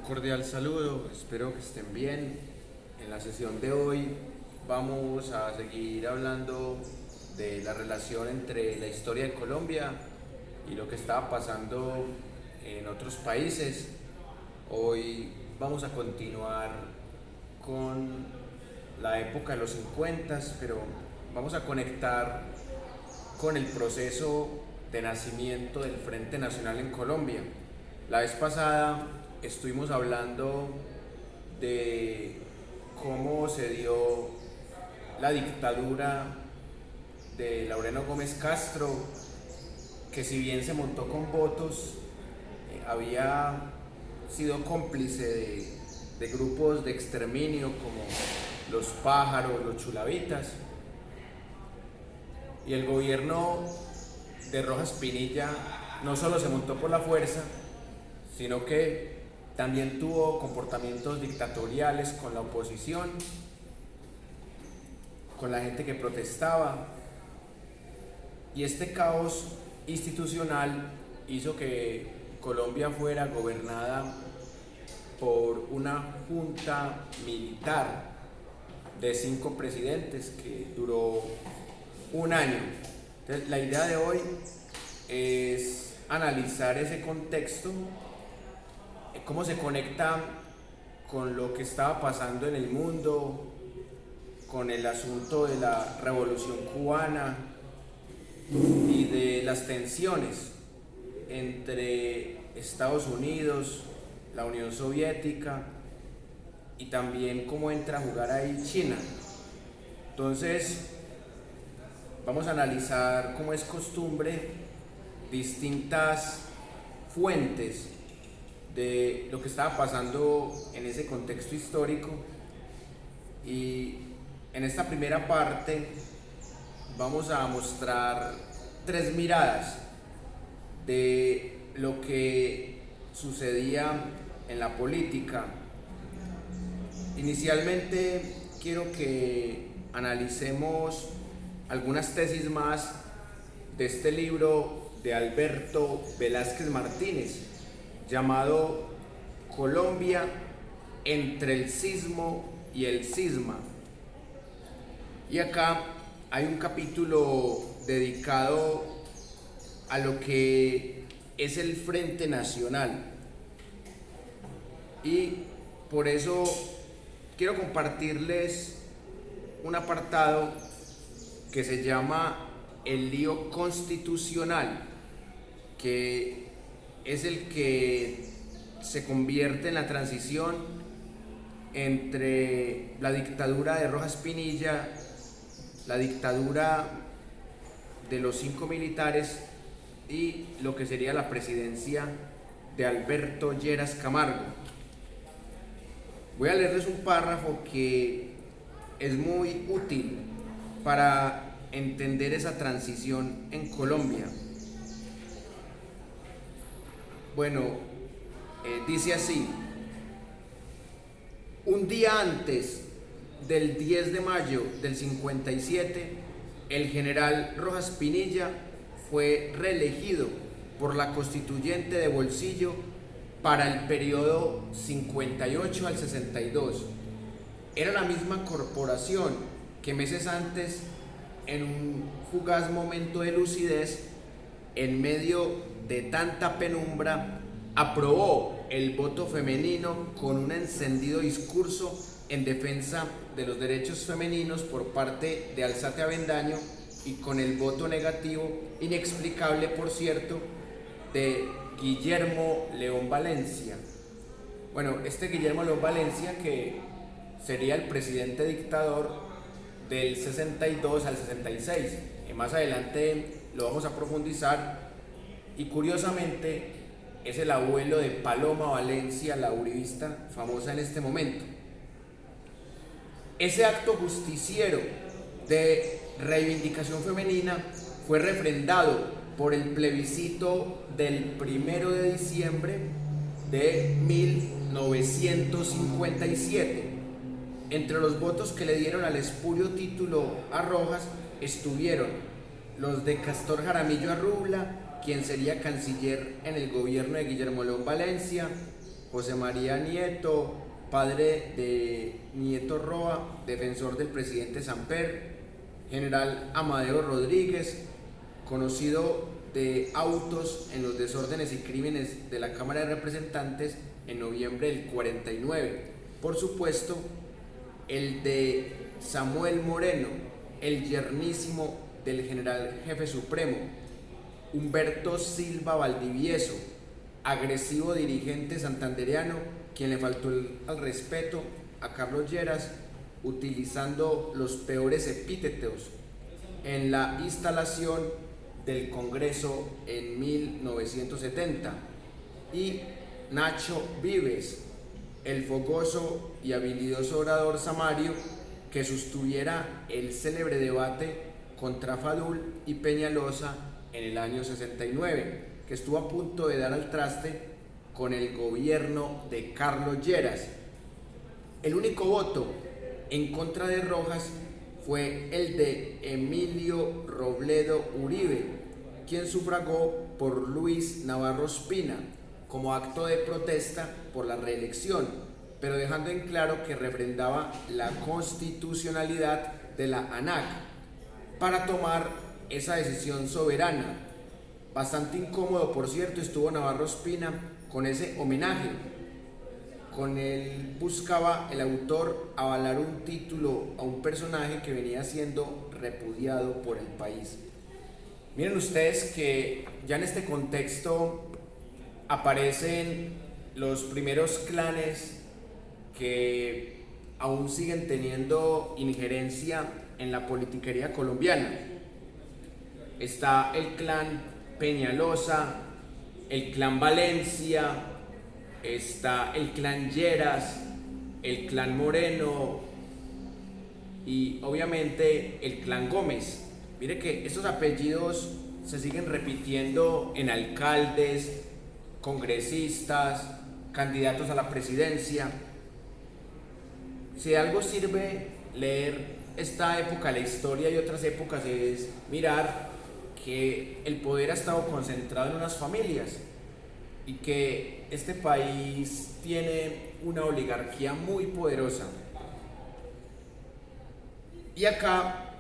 cordial saludo, espero que estén bien. En la sesión de hoy vamos a seguir hablando de la relación entre la historia de Colombia y lo que estaba pasando en otros países. Hoy vamos a continuar con la época de los 50, pero vamos a conectar con el proceso de nacimiento del Frente Nacional en Colombia. La vez pasada estuvimos hablando de cómo se dio la dictadura de Laureano Gómez Castro, que si bien se montó con votos, había sido cómplice de grupos de exterminio como los pájaros, los chulavitas, y el gobierno de Rojas Pinilla no solo se montó por la fuerza, sino que también tuvo comportamientos dictatoriales con la oposición, con la gente que protestaba, y este caos institucional hizo que Colombia fuera gobernada por una junta militar de 5 presidentes que duró un año. Entonces, la idea de hoy es analizar ese contexto, cómo se conecta con lo que estaba pasando en el mundo, con el asunto de la Revolución Cubana y de las tensiones entre Estados Unidos, la Unión Soviética, y también cómo entra a jugar ahí China. Entonces, vamos a analizar, como es costumbre, distintas fuentes de lo que estaba pasando en ese contexto histórico, y en esta primera parte vamos a mostrar 3 miradas de lo que sucedía en la política. Inicialmente quiero que analicemos algunas tesis más de este libro de Alberto Velázquez Martínez, llamado Colombia entre el sismo y el cisma. Y acá hay un capítulo dedicado a lo que es el Frente Nacional, y por eso quiero compartirles un apartado que se llama el lío constitucional, que es el que se convierte en la transición entre la dictadura de Rojas Pinilla, la dictadura de los 5 militares y lo que sería la presidencia de Alberto Lleras Camargo. Voy a leerles un párrafo que es muy útil para entender esa transición en Colombia. Bueno, dice así: un día antes del 10 de mayo del 57, el general Rojas Pinilla fue reelegido por la constituyente de Bolsillo para el periodo 58 al 62. Era la misma corporación que meses antes, en un fugaz momento de lucidez, en medio de tanta penumbra, aprobó el voto femenino con un encendido discurso en defensa de los derechos femeninos por parte de Alzate Avendaño, y con el voto negativo, inexplicable por cierto, de Guillermo León Valencia. Bueno, este Guillermo León Valencia, que sería el presidente dictador del 62 al 66, y más adelante lo vamos a profundizar, y curiosamente es el abuelo de Paloma Valencia, la uribista famosa en este momento. Ese acto justiciero de reivindicación femenina fue refrendado por el plebiscito del 1 de diciembre de 1957. Entre los votos que le dieron al espurio título a Rojas estuvieron los de Castor Jaramillo Arrubla, quien sería canciller en el gobierno de Guillermo León Valencia, José María Nieto, padre de Nieto Roa, defensor del presidente Samper, general Amadeo Rodríguez, conocido de autos en los desórdenes y crímenes de la Cámara de Representantes en noviembre del 49. Por supuesto, el de Samuel Moreno, el yernísimo del general jefe supremo, Humberto Silva Valdivieso, agresivo dirigente santandereano, quien le faltó al respeto a Carlos Lleras utilizando los peores epítetos en la instalación del Congreso en 1970, y Nacho Vives, el fogoso y habilidoso orador samario que sostuviera el célebre debate contra Fadul y Peñalosa en el año 69, que estuvo a punto de dar al traste con el gobierno de Carlos Lleras. El único voto en contra de Rojas fue el de Emilio Robledo Uribe, quien sufragó por Luis Navarro Ospina como acto de protesta por la reelección, pero dejando en claro que refrendaba la constitucionalidad de la ANAC para tomar esa decisión soberana. Bastante incómodo, por cierto, estuvo Navarro Ospina con ese homenaje. Con él buscaba el autor avalar un título a un personaje que venía siendo repudiado por el país. Miren ustedes que ya en este contexto aparecen los primeros clanes que aún siguen teniendo injerencia en la politiquería colombiana. Está el clan Peñalosa, el clan Valencia, está el clan Lleras, el clan Moreno y obviamente el clan Gómez. Mire que estos apellidos se siguen repitiendo en alcaldes, congresistas, candidatos a la presidencia. Si de algo sirve leer esta época de la historia y otras épocas, es mirar que el poder ha estado concentrado en unas familias y que este país tiene una oligarquía muy poderosa. Y acá,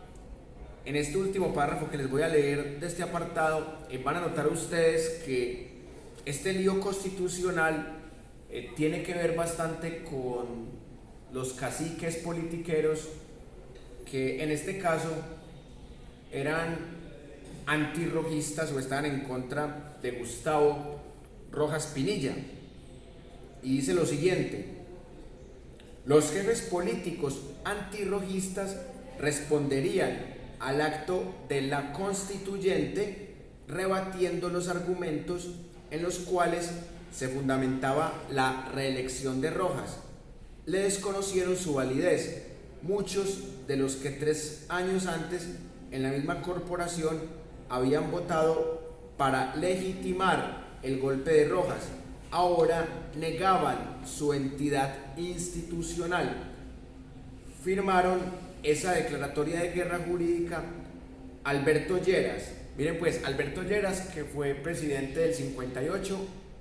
en este último párrafo que les voy a leer de este apartado, van a notar ustedes que este lío constitucional tiene que ver bastante con los caciques politiqueros que en este caso eran antirrojistas o estaban en contra de Gustavo Rojas Pinilla. Y dice lo siguiente: los jefes políticos antirrojistas responderían al acto de la constituyente rebatiendo los argumentos en los cuales se fundamentaba la reelección de Rojas. Le desconocieron su validez muchos de los que 3 años antes en la misma corporación habían votado para legitimar el golpe de Rojas. Ahora negaban su entidad institucional. Firmaron esa declaratoria de guerra jurídica Alberto Lleras. Miren pues, Alberto Lleras, que fue presidente del 58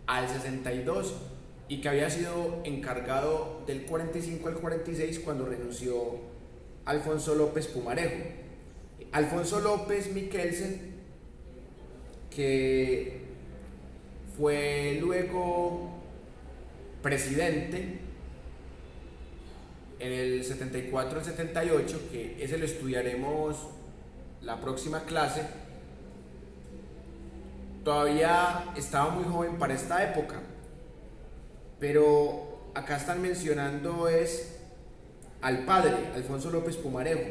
al 62 y que había sido encargado del 45 al 46 cuando renunció Alfonso López Pumarejo. Alfonso López Miquelsen, que fue luego presidente en el 74 al 78, que ese lo estudiaremos la próxima clase, todavía estaba muy joven para esta época, pero acá están mencionando es al padre, Alfonso López Pumarejo.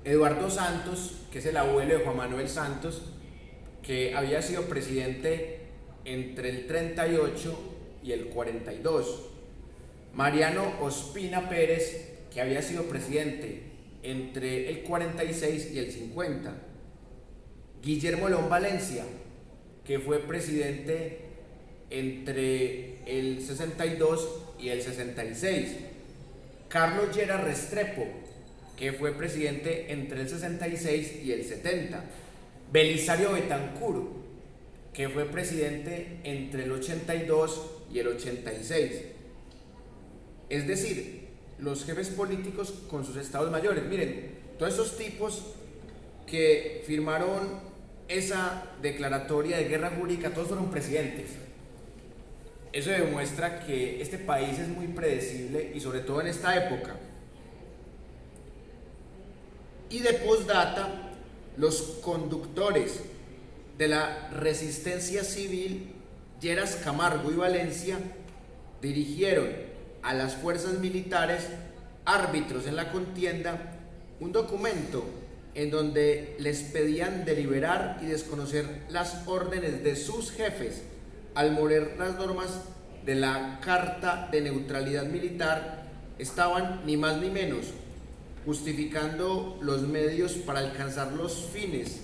Eduardo Santos, que es el abuelo de Juan Manuel Santos, que había sido presidente entre el 38 y el 42. Mariano Ospina Pérez, que había sido presidente entre el 46 y el 50. Guillermo León Valencia, que fue presidente entre el 62 y el 66. Carlos Lleras Restrepo, que fue presidente entre el 66 y el 70. Belisario Betancur, que fue presidente entre el 82 y el 86. Es decir, los jefes políticos con sus estados mayores. Miren, todos esos tipos que firmaron esa declaratoria de guerra jurídica, todos fueron presidentes. Eso demuestra que este país es muy predecible y sobre todo en esta época. Y de postdata, los conductores de la resistencia civil, Lleras Camargo y Valencia, dirigieron a las fuerzas militares, árbitros en la contienda, un documento en donde les pedían deliberar y desconocer las órdenes de sus jefes al moler las normas de la Carta de Neutralidad Militar. Estaban ni más ni menos justificando los medios para alcanzar los fines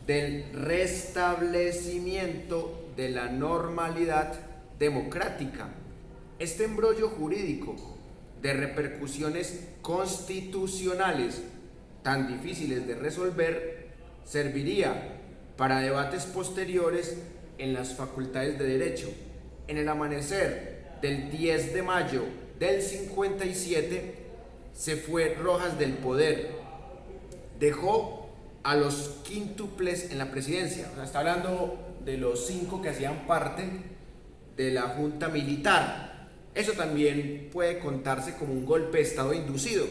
del restablecimiento de la normalidad democrática. Este embrollo jurídico de repercusiones constitucionales tan difíciles de resolver serviría para debates posteriores en las facultades de Derecho. En el amanecer del 10 de mayo del 57 se fue Rojas del poder, dejó a los quíntuples en la presidencia. O sea, está hablando de los 5 que hacían parte de la junta militar. Eso también puede contarse como un golpe de estado inducido.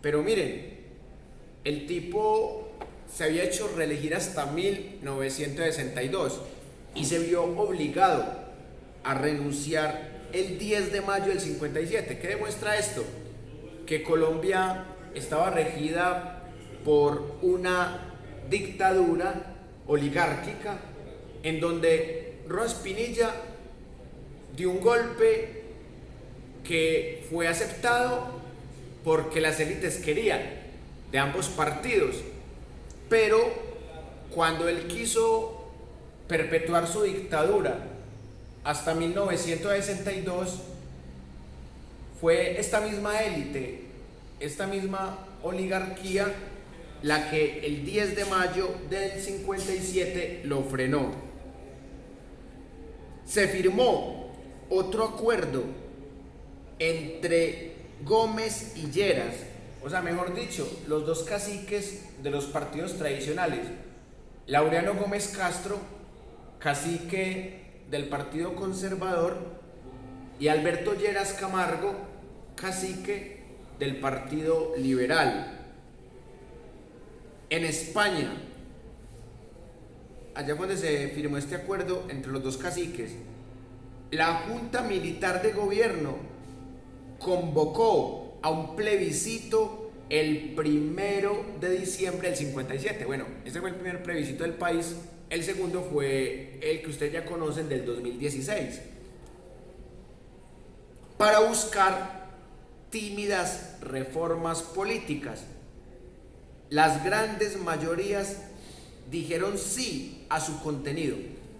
Pero miren, el tipo se había hecho reelegir hasta 1962 y se vio obligado a renunciar el 10 de mayo del 57. ¿Qué demuestra esto? Que Colombia estaba regida por una dictadura oligárquica en donde Rojas Pinilla dio un golpe que fue aceptado porque las élites querían, de ambos partidos, pero cuando él quiso perpetuar su dictadura hasta 1962, fue esta misma élite, esta misma oligarquía, la que el 10 de mayo del 57 lo frenó. Se firmó otro acuerdo entre Gómez y Lleras, o sea, mejor dicho, los dos caciques de los partidos tradicionales, Laureano Gómez Castro, cacique del Partido Conservador, y Alberto Lleras Camargo, cacique del Partido Liberal. En España, allá donde se firmó este acuerdo entre los dos caciques, la Junta Militar de Gobierno convocó a un plebiscito el 1 de diciembre del 57. Bueno, este fue el primer plebiscito del país. El segundo fue el que ustedes ya conocen, del 2016, para buscar tímidas reformas políticas. Las grandes mayorías dijeron sí a su contenido.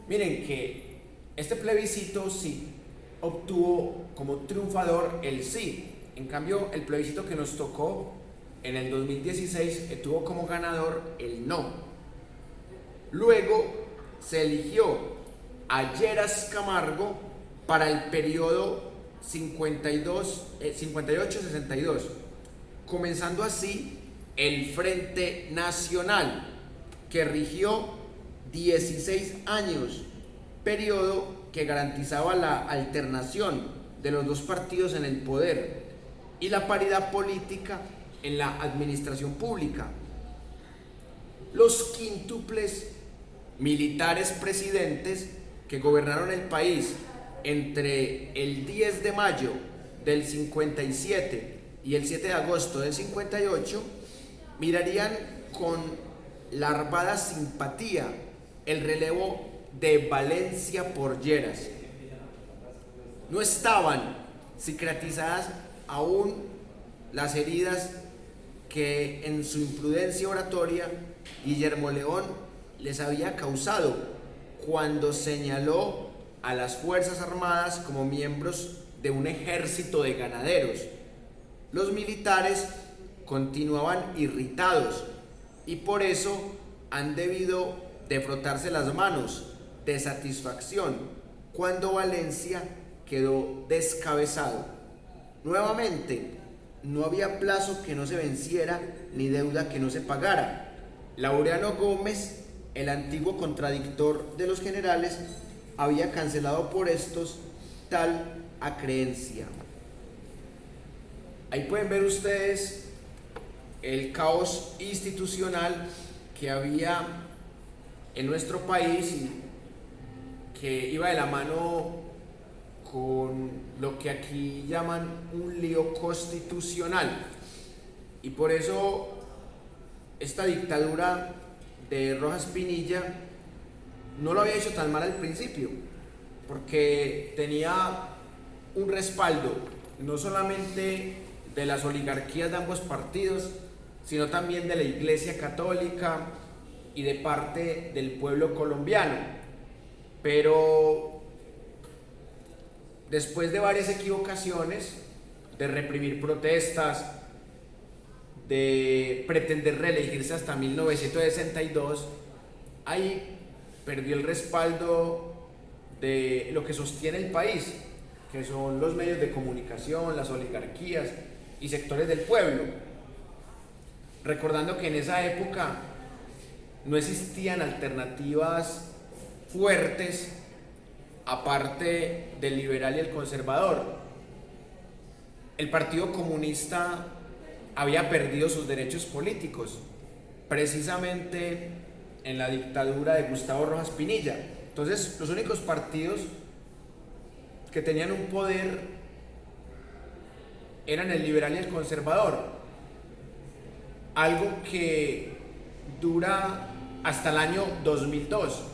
Miren que este plebiscito sí obtuvo como triunfador el sí. En cambio, el plebiscito que nos tocó en el 2016 tuvo como ganador el no. Luego se eligió a Lleras Camargo para el periodo 58-62, comenzando así el Frente Nacional, que rigió 16 años, periodo que garantizaba la alternación de los dos partidos en el poder y la paridad política en la administración pública. Los quíntuples militares presidentes que gobernaron el país entre el 10 de mayo del 57 y el 7 de agosto del 58 mirarían con larvada simpatía el relevo de Valencia por Lleras. No estaban cicatrizadas aún las heridas que en su imprudencia oratoria Guillermo León les había causado cuando señaló a las Fuerzas Armadas como miembros de un ejército de ganaderos. Los militares continuaban irritados y por eso han debido de frotarse las manos de satisfacción cuando Valencia quedó descabezado. Nuevamente, no había plazo que no se venciera ni deuda que no se pagara. Laureano Gómez, el antiguo contradictor de los generales, había cancelado por estos tal acreencia. Ahí pueden ver ustedes el caos institucional que había en nuestro país y que iba de la mano con lo que aquí llaman un lío constitucional. Y por eso esta dictadura de Rojas Pinilla no lo había hecho tan mal al principio, porque tenía un respaldo no solamente de las oligarquías de ambos partidos, sino también de la Iglesia Católica y de parte del pueblo colombiano. Pero después de varias equivocaciones, de reprimir protestas, de pretender reelegirse hasta 1962, ahí perdió el respaldo de lo que sostiene el país, que son los medios de comunicación, las oligarquías y sectores del pueblo. Recordando que en esa época no existían alternativas fuertes aparte del liberal y el conservador. El Partido Comunista había perdido sus derechos políticos, precisamente en la dictadura de Gustavo Rojas Pinilla. Entonces, los únicos partidos que tenían un poder eran el liberal y el conservador, algo que dura hasta el año 2002.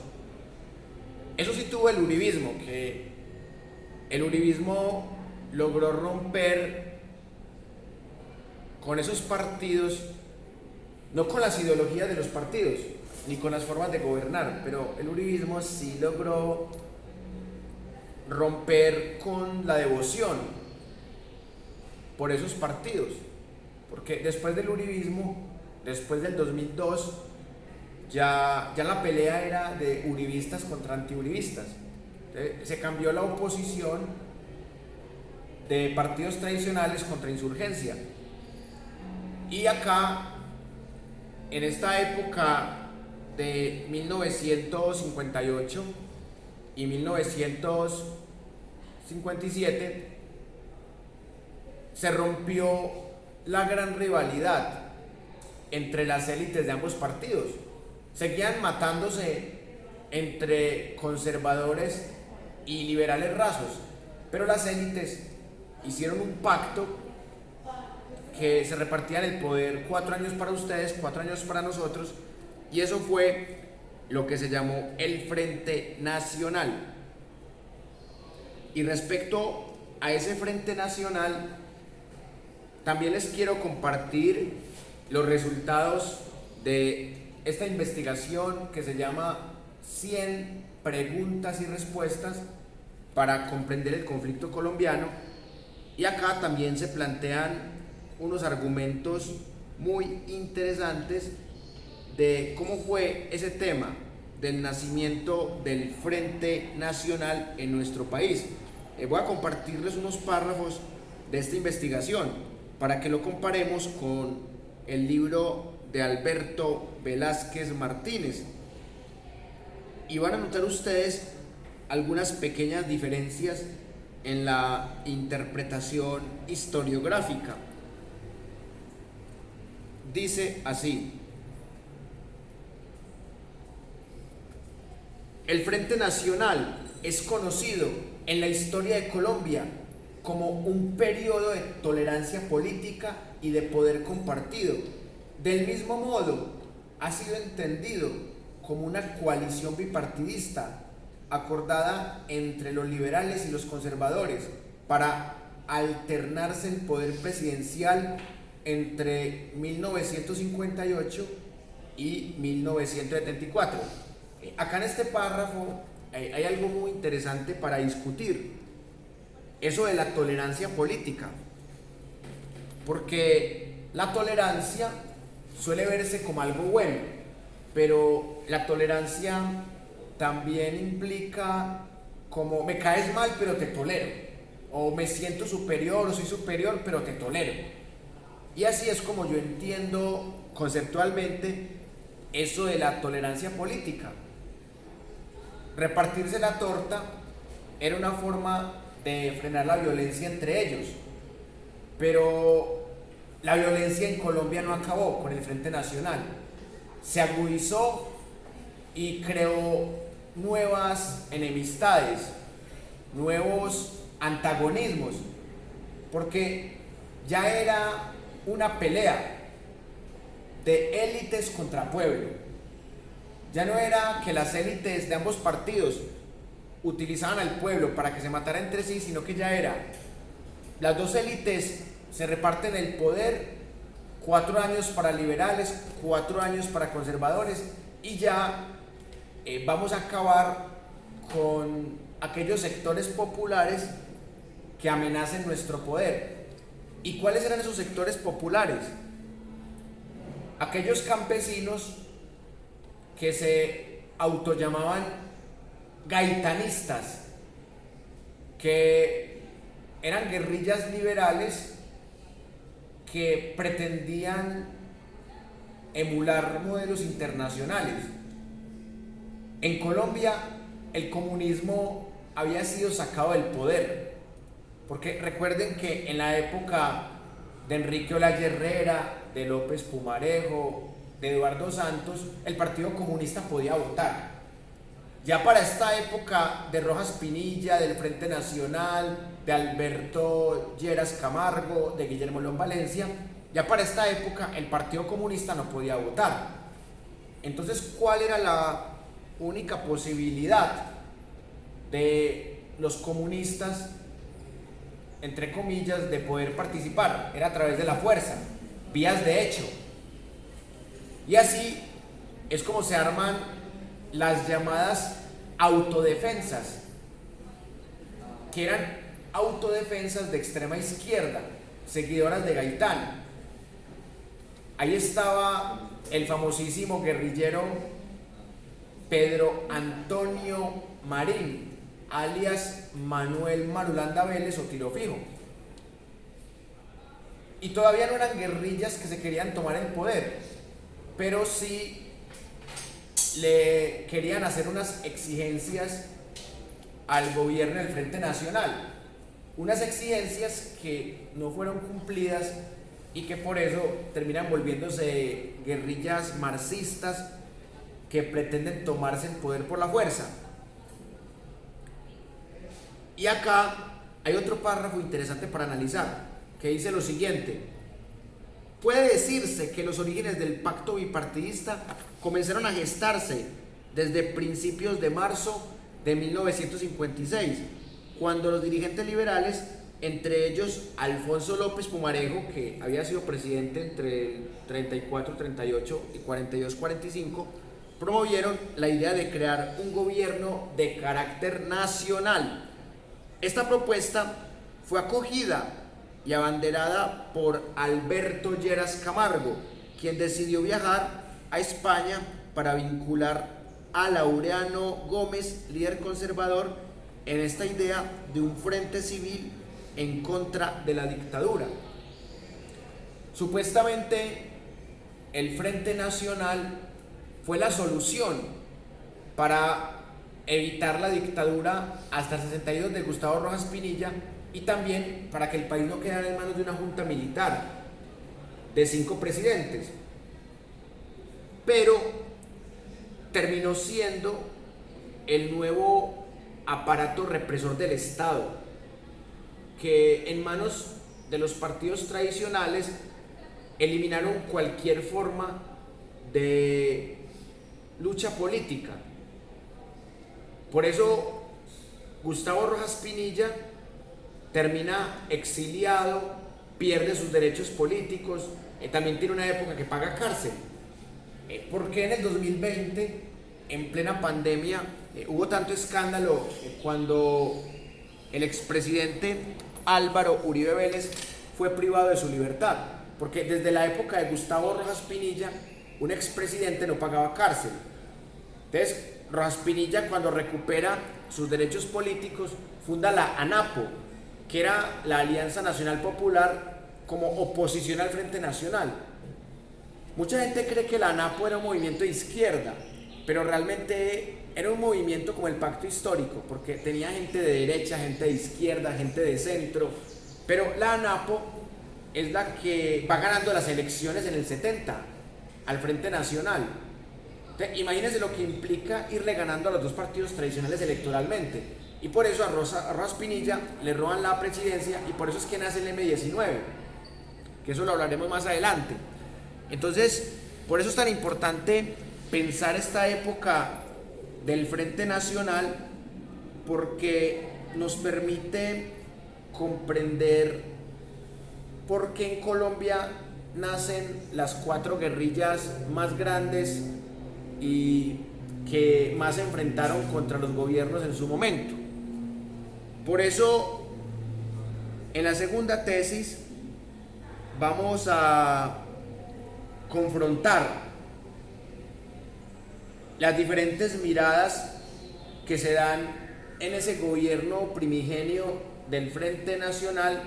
Eso sí tuvo el uribismo, que el uribismo logró romper con esos partidos, no con las ideologías de los partidos, ni con las formas de gobernar, pero el uribismo sí logró romper con la devoción por esos partidos, porque después del uribismo, después del 2002, ya la pelea era de uribistas contra antiuribistas. Se cambió la oposición de partidos tradicionales contra insurgencia. Y acá, en esta época de 1958 y 1957, se rompió la gran rivalidad entre las élites de ambos partidos. Seguían matándose entre conservadores y liberales rasos, pero las élites hicieron un pacto que se repartían el poder 4 años para ustedes, 4 años para nosotros, y eso fue lo que se llamó el Frente Nacional. Y respecto a ese Frente Nacional, también les quiero compartir los resultados de esta investigación que se llama 100 preguntas y respuestas para comprender el conflicto colombiano, y acá también se plantean unos argumentos muy interesantes de cómo fue ese tema del nacimiento del Frente Nacional en nuestro país. Voy a compartirles unos párrafos de esta investigación para que lo comparemos con el libro de Alberto Velázquez Martínez, y van a notar ustedes algunas pequeñas diferencias en la interpretación historiográfica. Dice así: el Frente Nacional es conocido en la historia de Colombia como un periodo de tolerancia política y de poder compartido. Del mismo modo, ha sido entendido como una coalición bipartidista acordada entre los liberales y los conservadores para alternarse el poder presidencial entre 1958 y 1974. Acá en este párrafo hay algo muy interesante para discutir, eso de la tolerancia política, porque la tolerancia suele verse como algo bueno, pero la tolerancia también implica como me caes mal pero te tolero, o me siento superior o soy superior pero te tolero. Y así es como yo entiendo conceptualmente eso de la tolerancia política. Repartirse la torta era una forma de frenar la violencia entre ellos, pero la violencia en Colombia no acabó con el Frente Nacional, se agudizó y creó nuevas enemistades, nuevos antagonismos, porque ya era una pelea de élites contra pueblo. Ya no era que las élites de ambos partidos utilizaban al pueblo para que se matara entre sí, sino que ya era, las dos élites se reparten el poder, 4 años para liberales, 4 años para conservadores, y ya vamos a acabar con aquellos sectores populares que amenacen nuestro poder. ¿Y cuáles eran esos sectores populares? Aquellos campesinos que se autollamaban gaitanistas, que eran guerrillas liberales que pretendían emular modelos internacionales. En Colombia el comunismo había sido sacado del poder, porque recuerden que en la época de Enrique Olaya Herrera, de López Pumarejo, de Eduardo Santos, el Partido Comunista podía votar. Ya para esta época de Rojas Pinilla, del Frente Nacional, de Alberto Lleras Camargo, de Guillermo León Valencia, ya para esta época el Partido Comunista no podía votar. Entonces, ¿cuál era la única posibilidad de los comunistas, entre comillas, de poder participar? Era a través de la fuerza, vías de hecho. Y así es como se arman las llamadas autodefensas, que eran autodefensas de extrema izquierda, seguidoras de Gaitán. Ahí estaba el famosísimo guerrillero Pedro Antonio Marín, alias Manuel Marulanda Vélez o Tiro Fijo. Y todavía no eran guerrillas que se querían tomar el poder, pero sí le querían hacer unas exigencias al gobierno del Frente Nacional, unas exigencias que no fueron cumplidas y que por eso terminan volviéndose guerrillas marxistas que pretenden tomarse el poder por la fuerza. Y acá hay otro párrafo interesante para analizar, que dice lo siguiente: puede decirse que los orígenes del pacto bipartidista comenzaron a gestarse desde principios de marzo de 1956, cuando los dirigentes liberales, entre ellos Alfonso López Pumarejo, que había sido presidente entre el 34-38 y 42-45, promovieron la idea de crear un gobierno de carácter nacional. Esta propuesta fue acogida y abanderada por Alberto Lleras Camargo, quien decidió viajar a España para vincular a Laureano Gómez, líder conservador, en esta idea de un frente civil en contra de la dictadura. Supuestamente el Frente Nacional fue la solución para evitar la dictadura hasta el 62 de Gustavo Rojas Pinilla, y también para que el país no quedara en manos de una junta militar de 5 presidentes. Pero terminó siendo el nuevo aparato represor del Estado, que en manos de los partidos tradicionales eliminaron cualquier forma de lucha política. Por eso Gustavo Rojas Pinilla termina exiliado, pierde sus derechos políticos, también tiene una época que paga cárcel. Porque en el 2020, en plena pandemia, hubo tanto escándalo cuando el expresidente Álvaro Uribe Vélez fue privado de su libertad? Porque desde la época de Gustavo Rojas Pinilla, un expresidente no pagaba cárcel. Entonces, Rojas Pinilla, cuando recupera sus derechos políticos, funda la ANAPO, que era la Alianza Nacional Popular, como oposición al Frente Nacional. Mucha gente cree que la ANAPO era un movimiento de izquierda, pero realmente era un movimiento como el Pacto Histórico, porque tenía gente de derecha, gente de izquierda, gente de centro, pero la ANAPO es la que va ganando las elecciones en el 70 al Frente Nacional. Entonces, imagínense lo que implica irle ganando a los dos partidos tradicionales electoralmente, y por eso a Rojas Pinilla le roban la presidencia, y por eso es que nace el M-19, que eso lo hablaremos más adelante. Entonces, por eso es tan importante pensar esta época del Frente Nacional, porque nos permite comprender por qué en Colombia nacen las 4 guerrillas más grandes y que más se enfrentaron contra los gobiernos en su momento. Por eso, en la segunda tesis vamos a confrontar las diferentes miradas que se dan en ese gobierno primigenio del Frente Nacional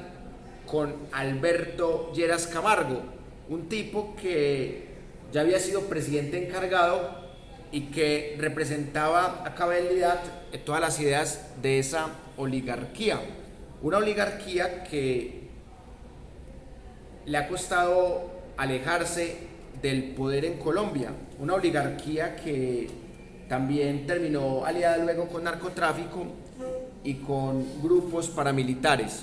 con Alberto Lleras Camargo, un tipo que ya había sido presidente encargado y que representaba a cabalidad todas las ideas de esa oligarquía, una oligarquía que le ha costado alejarse del poder en Colombia, una oligarquía que también terminó aliada luego con narcotráfico y con grupos paramilitares.